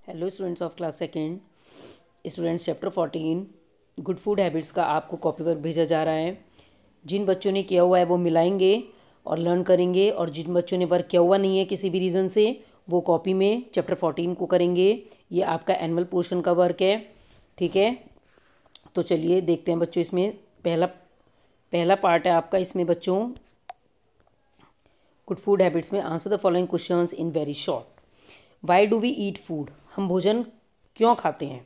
Hello students of class second. Students chapter 14 good food habits का आपको copy work भेजा जा रहा है। जिन बच्चों ने किया हुआ है वो मिलाएंगे और लर्न करेंगे, और जिन बच्चों ने वर्क किया हुआ नहीं है किसी भी रीज़न से वो कॉपी में चैप्टर 14 को करेंगे। ये आपका एनुअल पोर्शन का वर्क है, ठीक है। तो चलिए देखते हैं बच्चों, इसमें पहला पार्ट है आपका। इसमें बच्चों गुड फूड हैबिट्स में answer the following questions in very short. Why do we eat food? हम भोजन क्यों खाते हैं?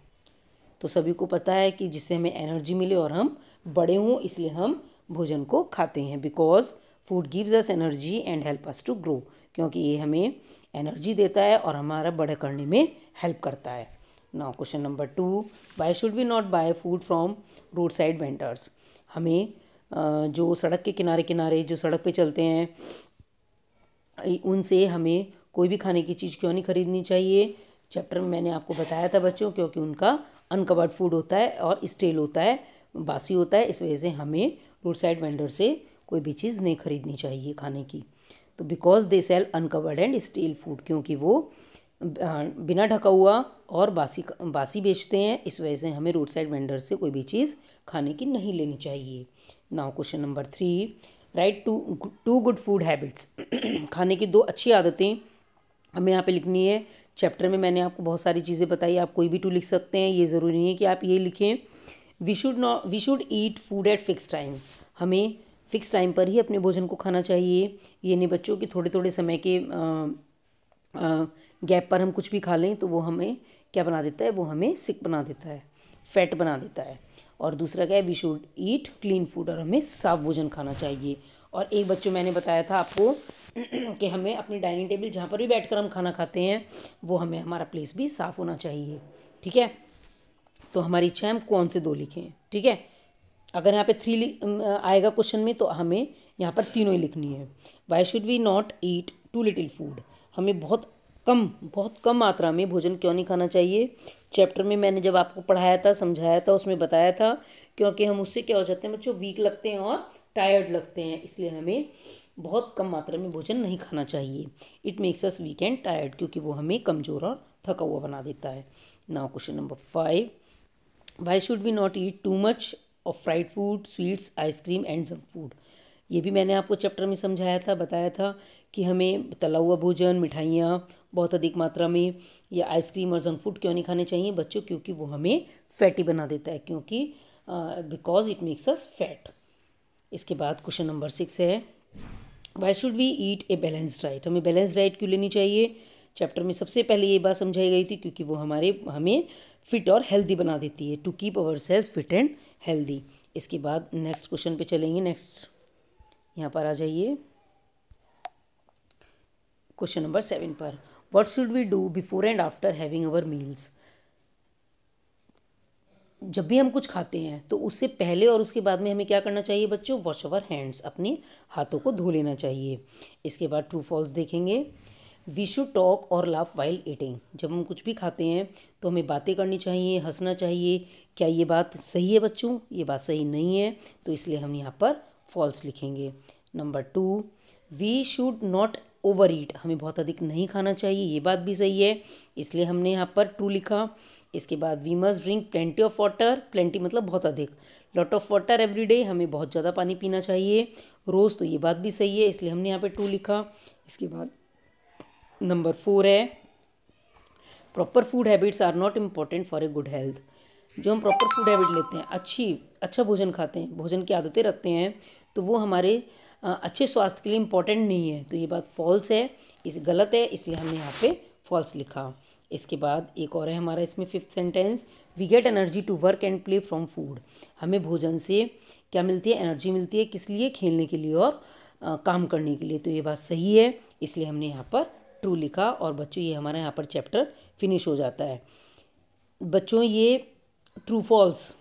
तो सभी को पता है कि जिससे हमें एनर्जी मिले और हम बड़े हों, इसलिए हम भोजन को खाते हैं। Because food gives us energy and help us to grow, क्योंकि ये हमें एनर्जी देता है और हमारा बड़ा करने में हेल्प करता है। Now question number 2, why should we not buy food from road side vendors? हमें जो सड़क के किनारे किनारे जो सड़क पे चलते हैं उनसे हमें कोई भी खाने की चीज़ क्यों नहीं खरीदनी चाहिए? चैप्टर में मैंने आपको बताया था बच्चों, क्योंकि उनका अनकवर्ड फूड होता है और स्टेल होता है, बासी होता है। इस वजह से हमें रोड साइड वेंडर से कोई भी चीज़ नहीं खरीदनी चाहिए खाने की। तो because they sell uncovered and stele food, क्योंकि वो बिना ढका हुआ और बासी बेचते हैं, इस वजह से हमें रोड साइड वेंडर से कोई भी चीज़ खाने की नहीं लेनी चाहिए। Now question number 3, write two good food habits. खाने की 2 अच्छी आदतें हमें यहाँ पे लिखनी है। चैप्टर में मैंने आपको बहुत सारी चीज़ें बताई, आप कोई भी 2 लिख सकते हैं, ये ज़रूरी नहीं है कि आप ये लिखें। We should eat food at fix time. हमें फिक्स टाइम पर ही अपने भोजन को खाना चाहिए। ये नहीं बच्चों कि थोड़े थोड़े समय के गैप पर हम कुछ भी खा लें तो वो हमें क्या बना देता है, वो हमें सिक बना देता है, फैट बना देता है। और दूसरा क्या है, we should eat clean food, और हमें साफ भोजन खाना चाहिए। और एक बच्चों मैंने बताया था आपको कि हमें अपनी डाइनिंग टेबल जहाँ पर भी बैठकर हम खाना खाते हैं वो हमें हमारा प्लेस भी साफ़ होना चाहिए, ठीक है। तो हमारी इच्छा है हम कौन से 2 लिखें, ठीक है। अगर यहाँ पे 3 आएगा क्वेश्चन में तो हमें यहाँ पर तीनों ही लिखनी है। Why should we not eat too little food? हमें बहुत कम मात्रा में भोजन क्यों नहीं खाना चाहिए? चैप्टर में मैंने जब आपको पढ़ाया था, समझाया था, उसमें बताया था, क्योंकि हम उससे क्या हो जाते हैं बच्चों, वीक लगते हैं और टायर्ड लगते हैं, इसलिए हमें बहुत कम मात्रा में भोजन नहीं खाना चाहिए। It makes us weak and tired, क्योंकि वो हमें कमज़ोर और थका हुआ बना देता है। Now question number 5, why should we not eat too much of fried food, sweets, ice cream and junk food? ये भी मैंने आपको चैप्टर में समझाया था, बताया था कि हमें तला हुआ भोजन, मिठाइयाँ बहुत अधिक मात्रा में या आइसक्रीम और जंक फूड क्यों नहीं खाने चाहिए बच्चों, क्योंकि वो हमें फैटी बना देता है, क्योंकि because it makes us fat. इसके बाद क्वेश्चन नंबर 6 है, why should we eat a balance diet? हमें बैलेंस डाइट क्यों लेनी चाहिए? चैप्टर में सबसे पहले ये बात समझाई गई थी, क्योंकि वो हमें फिट और हेल्दी बना देती है, to keep our self fit and healthy. इसके बाद नेक्स्ट क्वेश्चन पे चलेंगे। नेक्स्ट यहाँ पर आ जाइए क्वेश्चन नंबर 7 पर, what should we do before and after having our meals? जब भी हम कुछ खाते हैं तो उससे पहले और उसके बाद में हमें क्या करना चाहिए बच्चों? वॉश अवर हैंड्स, अपने हाथों को धो लेना चाहिए। इसके बाद ट्रू फॉल्स देखेंगे। वी शुड टॉक और लाफ वाइल ईटिंग। जब हम कुछ भी खाते हैं तो हमें बातें करनी चाहिए, हंसना चाहिए। क्या ये बात सही है बच्चों? ये बात सही नहीं है, तो इसलिए हम यहाँ पर फॉल्स लिखेंगे। Number 2, we should not overeat. हमें बहुत अधिक नहीं खाना चाहिए, ये बात भी सही है, इसलिए हमने यहाँ पर ट्रू लिखा। इसके बाद we must drink plenty of water, plenty मतलब बहुत अधिक, lot of water every day, हमें बहुत ज़्यादा पानी पीना चाहिए रोज़, तो ये बात भी सही है, इसलिए हमने यहाँ पे ट्रू लिखा। इसके बाद नंबर 4 है, proper food habits are not important for a good health. जो हम प्रॉपर फूड हैबिट लेते हैं, अच्छा भोजन खाते हैं, भोजन की आदतें रखते हैं, तो वो हमारे अच्छे स्वास्थ्य के लिए इम्पॉर्टेंट नहीं है, तो ये बात फॉल्स है, गलत है, इसलिए हमने यहाँ पे फॉल्स लिखा। इसके बाद एक और है हमारा इसमें 5th sentence, we get energy to work and play from food. हमें भोजन से क्या मिलती है? एनर्जी मिलती है, किस लिए? खेलने के लिए और काम करने के लिए, तो ये बात सही है, इसलिए हमने यहाँ पर ट्रू लिखा। और बच्चों ये हमारा यहाँ पर चैप्टर फिनिश हो जाता है। बच्चों ये ट्रू फॉल्स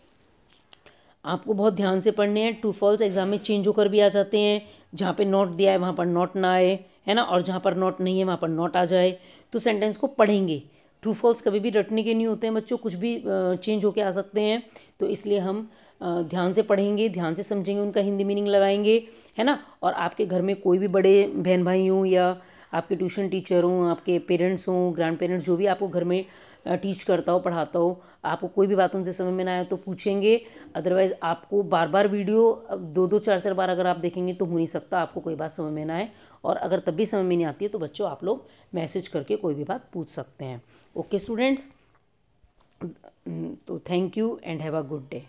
आपको बहुत ध्यान से पढ़ने हैं। ट्रू फॉल्स एग्जाम में चेंज होकर भी आ जाते हैं, जहाँ पे नॉट दिया है वहाँ पर नॉट ना आए, है ना, और जहाँ पर नॉट नहीं है वहाँ पर नॉट आ जाए, तो सेंटेंस को पढ़ेंगे। ट्रू फॉल्स कभी भी रटने के नहीं होते हैं बच्चों, कुछ भी चेंज होकर आ सकते हैं, तो इसलिए हम ध्यान से पढ़ेंगे, ध्यान से समझेंगे, उनका हिंदी मीनिंग लगाएंगे, है ना। और आपके घर में कोई भी बड़े बहन भाई हों या आपके ट्यूशन टीचर हों, आपके पेरेंट्स हों, ग्रैंड पेरेंट्स, जो भी आपको घर में टीच करता हो, पढ़ाता हो, आपको कोई भी बात उनसे समझ में ना आए तो पूछेंगे। अदरवाइज़ आपको बार बार वीडियो 2-2 4-4 बार अगर आप देखेंगे तो हो नहीं सकता आपको कोई बात समझ में ना आए। और अगर तब भी समझ में नहीं आती है तो बच्चों आप लोग मैसेज करके कोई भी बात पूछ सकते हैं। ओके स्टूडेंट्स, तो thank you and have a good day.